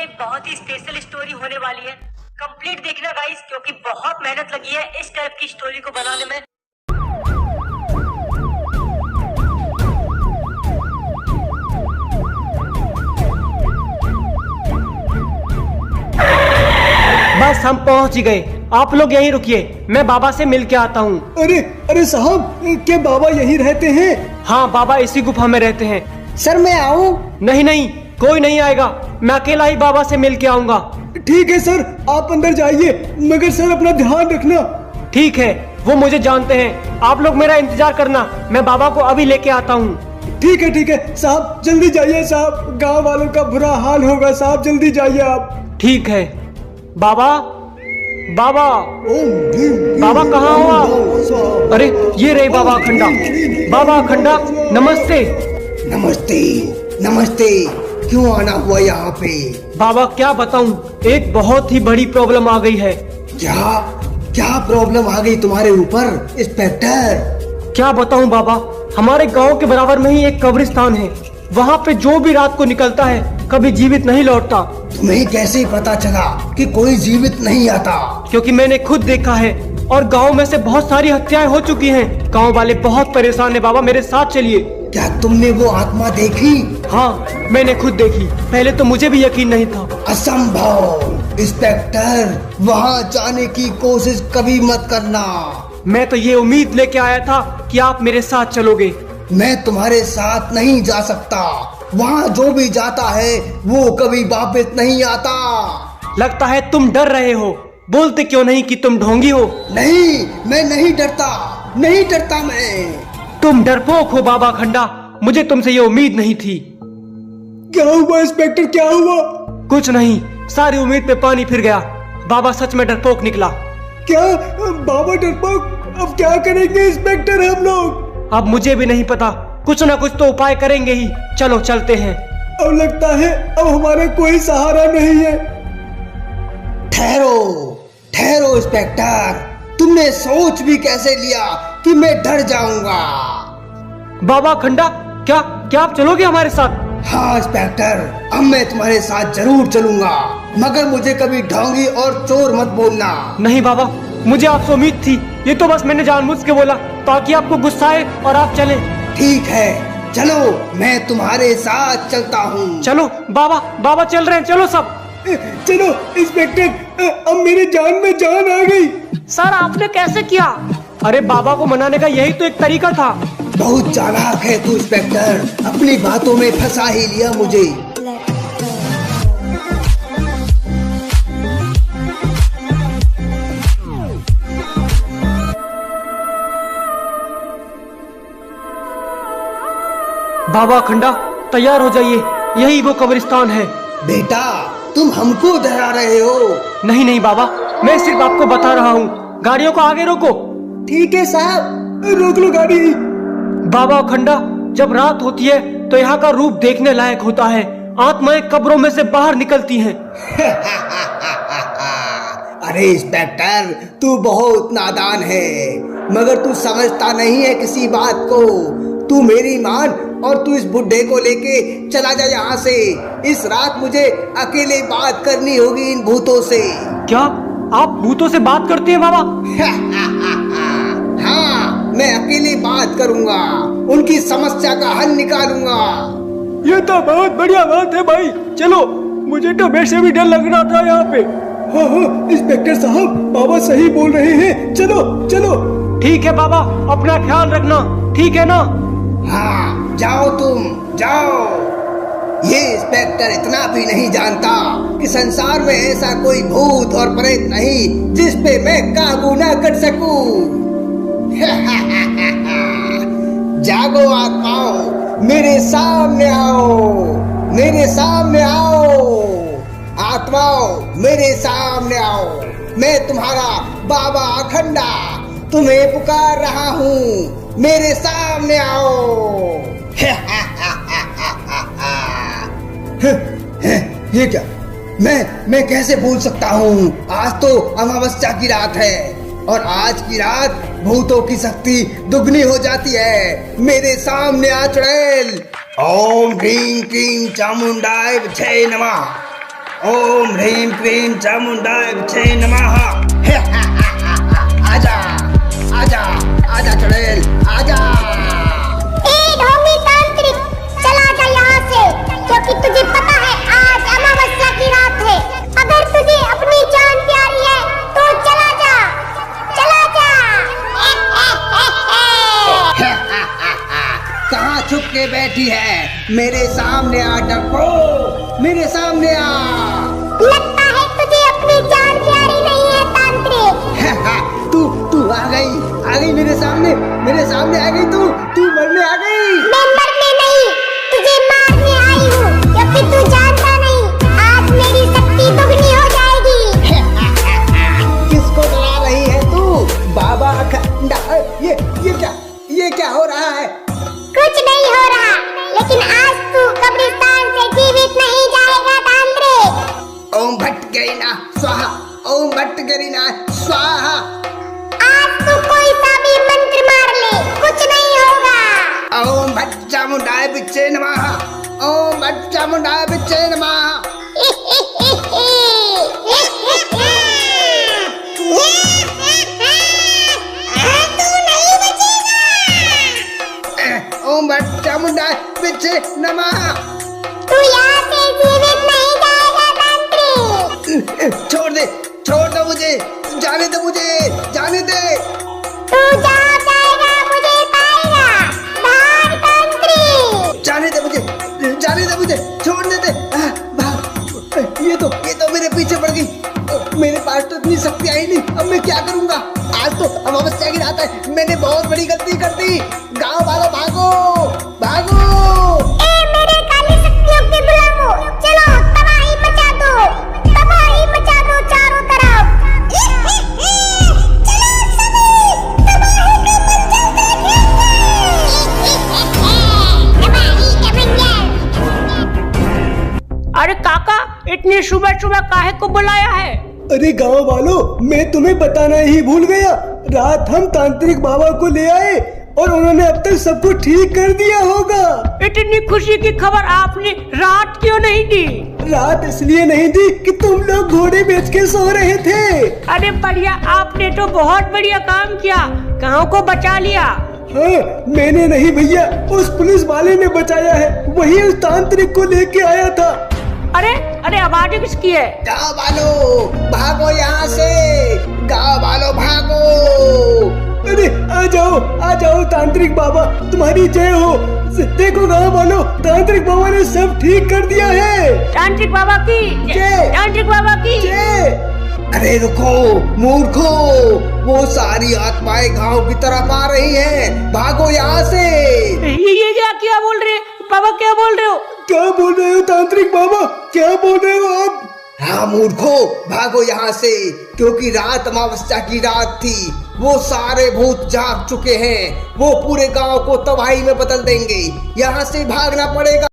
एक बहुत ही special story होने वाली है। कंप्लीट देखना गाइस, क्योंकि बहुत मेहनत लगी है इस टाइप की स्टोरी को बनाने में। बस हम पहुंच ही गए, आप लोग यहीं रुकिए, मैं बाबा से मिल के आता हूँ। अरे अरे साहब, क्या बाबा यहीं रहते हैं? हाँ, बाबा इसी गुफा में रहते हैं। सर मैं आऊँ? नहीं नहीं, कोई नहीं आएगा, मैं अकेला ही बाबा से मिल के आऊंगा। ठीक है सर, आप अंदर जाइए, मगर सर अपना ध्यान रखना। ठीक है, वो मुझे जानते हैं, आप लोग मेरा इंतजार करना, मैं बाबा को अभी लेके आता हूँ। ठीक है साहब, जल्दी जाइए साहब, गांव वालों का बुरा हाल होगा साहब, जल्दी जाइए आप। ठीक है। बाबा बाबा बाबा कहाँ हो आप? अरे ये रहे बाबा अखंडा। बाबा अखंडा नमस्ते। नमस्ते नमस्ते, क्यों आना हुआ यहाँ पे? बाबा क्या बताऊं, एक बहुत ही बड़ी प्रॉब्लम आ गई है। क्या क्या प्रॉब्लम आ गई तुम्हारे ऊपर इंस्पेक्टर? क्या बताऊं बाबा, हमारे गांव के बराबर में ही एक कब्रिस्तान है, वहाँ पे जो भी रात को निकलता है कभी जीवित नहीं लौटता। तुम्हें कैसे पता चला कि कोई जीवित नहीं आता? क्योंकि मैंने खुद देखा है, और गांव में से बहुत सारी हत्याएं हो चुकी हैं। गांव वाले बहुत परेशान हैं बाबा, मेरे साथ चलिए। क्या तुमने वो आत्मा देखी? हाँ, मैंने खुद देखी, पहले तो मुझे भी यकीन नहीं था। असंभव इंस्पेक्टर, वहाँ जाने की कोशिश कभी मत करना। मैं तो ये उम्मीद लेके आया था कि आप मेरे साथ चलोगे। मैं तुम्हारे साथ नहीं जा सकता, वहाँ जो भी जाता है वो कभी वापस नहीं आता। लगता है तुम डर रहे हो, बोलते क्यों नहीं कि तुम ढोंगी हो? नहीं, मैं नहीं डरता, नहीं डरता मैं। तुम डरपोक हो बाबा खंडा, मुझे तुमसे ये उम्मीद नहीं थी। क्या हुआ इंस्पेक्टर, क्या हुआ? कुछ नहीं, सारी उम्मीद पे पानी फिर गया। बाबा सच में डरपोक निकला। क्या बाबा डरपोक? अब क्या करेंगे इंस्पेक्टर हम लोग? अब मुझे भी नहीं पता, कुछ ना कुछ तो उपाय करेंगे ही। चलो चलते हैं। अब लगता है अब हमारा कोई सहारा नहीं है। ठहरो ठहरो इंस्पेक्टर, तुमने सोच भी कैसे लिया कि मैं डर जाऊंगा? बाबा खंडा, क्या क्या आप चलोगे हमारे साथ? हाँ इंस्पेक्टर, अब मैं तुम्हारे साथ जरूर चलूंगा, मगर मुझे कभी ढोंगी और चोर मत बोलना। नहीं बाबा, मुझे आपसे उम्मीद थी, ये तो बस मैंने जानबूझ के बोला ताकि आपको गुस्सा आए और आप चलें। ठीक है, चलो मैं तुम्हारे साथ चलता हूँ। चलो बाबा, बाबा चल रहे हैं, चलो सब। चलो इंस्पेक्टर, अब मेरी जान में जान आ गई। सर आपने कैसे किया? अरे बाबा को मनाने का यही तो एक तरीका था। बहुत चालाक है तू इंस्पेक्टर, अपनी बातों में फंसा ही लिया मुझे। बाबा खंडा तैयार हो जाइए, यही वो कब्रिस्तान है। बेटा तुम हमको डरा रहे हो? नहीं नहीं बाबा, मैं सिर्फ आपको बता रहा हूँ। गाड़ियों को आगे रोको। ठीक है साहब। रोक लो गाड़ी। बाबा खंडा, जब रात होती है तो यहाँ का रूप देखने लायक होता है, आत्माएं कब्रों में से बाहर निकलती हैं। अरे इंस्पेक्टर, तू बहुत नादान है, मगर तू समझता नहीं है किसी बात को। तू मेरी मान और तू इस बुड्ढे को लेके चला जा यहाँ से। इस रात मुझे अकेले बात करनी होगी इन भूतों से। क्या आप भूतों से बात करते हैं बाबा? हाँ, मैं अकेले बात करूँगा, उनकी समस्या का हल निकालूंगा। ये तो बहुत बढ़िया बात है भाई, चलो। मुझे तो वैसे भी डर लग रहा था यहाँ पे। हाँ हाँ इंस्पेक्टर साहब, बाबा सही बोल रहे हैं, चलो चलो। ठीक है बाबा, अपना ख्याल रखना, ठीक है ना? हाँ, जाओ तुम जाओ। ये इंस्पेक्टर इतना भी नहीं जानता कि संसार में ऐसा कोई भूत और प्रेत नहीं जिस पे मैं काबू ना कर सकूं। जागो आत्माओं, मेरे सामने आओ, मेरे सामने आओ। आत्माओं मेरे सामने आओ, मैं तुम्हारा बाबा अखंडा तुम्हें पुकार रहा हूँ, मेरे सामने आओ। ये क्या? मैं कैसे भूल सकता हूँ? आज तो अमावस्या की रात है और आज की रात भूतों की शक्ति दुगनी हो जाती है। मेरे सामने आ चुड़ैल। ओम ह्रीं क्लीं चामुंडाय जय नमः। ओम ह्रीं क्लीं चामुंडाय विच्चे नमः। आजा आजा आजा चुड़ैल आजा। ए ढोंगी तांत्रिक, चला जा यहाँ से, क्योंकि तुझे पता है आज अमावस्या की रात है। अगर तुझे अपनी जान प्यारी है तो चला जा, चला जा। कहाँ छुप के बैठी है? मेरे सामने आ डरपोक, मेरे सामने आ। लगता है तुझे अपनी जान प्यारी नहीं है तांत्रिक। तू आ गई मेरे सामने आ गई। तू मरने आ गई। मैं मरने नहीं, तुझे मारने आई हूँ, क्योंकि तू जानता नहीं आज मेरी शक्ति दुगनी हो जाएगी। किसको डरा रही है तू? बाबा खंडा, ये क्या हो रहा है? कुछ नहीं हो रहा, लेकिन आज तू कब्रिस्तान से जीवित नहीं जाएगा तांत्रिक। ओम भट्ट गरीना स्वाहा, ओम भट्ट गरीना स्वाहा। आज तू कोई सा भी मंत्र मार ले, कुछ नहीं होगा। ओम भट्ट चामुंडाय विच्चे नमः, ओम भट्ट चामुंडाय विच्चे नमः। ओम भट्ट चामुंडाय विच्चे नमः। तू यहाँ से जीवित नहीं जाएगा तांत्रिक। छोड़ दे मुझे, जाने दे मुझे, जाने दे। तू जहाँ जाएगा मुझे पाएगा, भाग तांत्रिक। जाने दे मुझे, छोड़ने दे। भाग। ये तो मेरे पीछे पड़ गई। मेरे पास तो इतनी शक्ति आई नहीं, अब मैं क्या करूंगा? आज तो अमावस्या की रात है, मैंने बहुत बड़ी गलती कर दी। गाँव वालों भागो, भागो। ए मेरे काली शक्तियों के गुलामों, चलो तबाही मचा दो, तबाही मचा दो चारों तरफ। चलो सभी, तबाही का मंजर देखेंगे। अरे काका, इतनी सुबह सुबह काहे को बुलाया है? अरे गांव वालों, मैं तुम्हें बताना ही भूल गया। रात हम तांत्रिक बाबा को ले आए और उन्होंने अब तक सब कुछ ठीक कर दिया होगा। इतनी खुशी की खबर आपने रात क्यों नहीं दी? रात इसलिए नहीं दी कि तुम लोग घोड़े बेच के सो रहे थे। अरे बढ़िया, आपने तो बहुत बढ़िया काम किया, गाँव को बचा लिया। हाँ, मैंने नहीं भैया, उस पुलिस वाले ने बचाया है, वही उस तांत्रिक को लेके आया था। अरे आवाज किसकी है? गाँव वालों भागो यहाँ से, गाँव वालों भागो। अरे आ जाओ तांत्रिक बाबा, तुम्हारी जय हो। देखो गाँव वालों, तांत्रिक बाबा ने सब ठीक कर दिया है। तांत्रिक बाबा की जय, तांत्रिक बाबा की जय। अरे रुको मूर्खो, वो सारी आत्माएं गांव की तरफ आ रही हैं, भागो यहाँ से। ये क्या बोल रहे बाबा, क्या बोल रहे हो? क्या बोल रहे हो तांत्रिक बाबा, क्या बोल रहे हो आप? हाँ मूर्खो, भागो यहाँ से, क्योंकि रात अमावस्या की रात थी। वो सारे भूत जाग चुके हैं, वो पूरे गांव को तबाही में बदल देंगे। यहाँ से भागना पड़ेगा।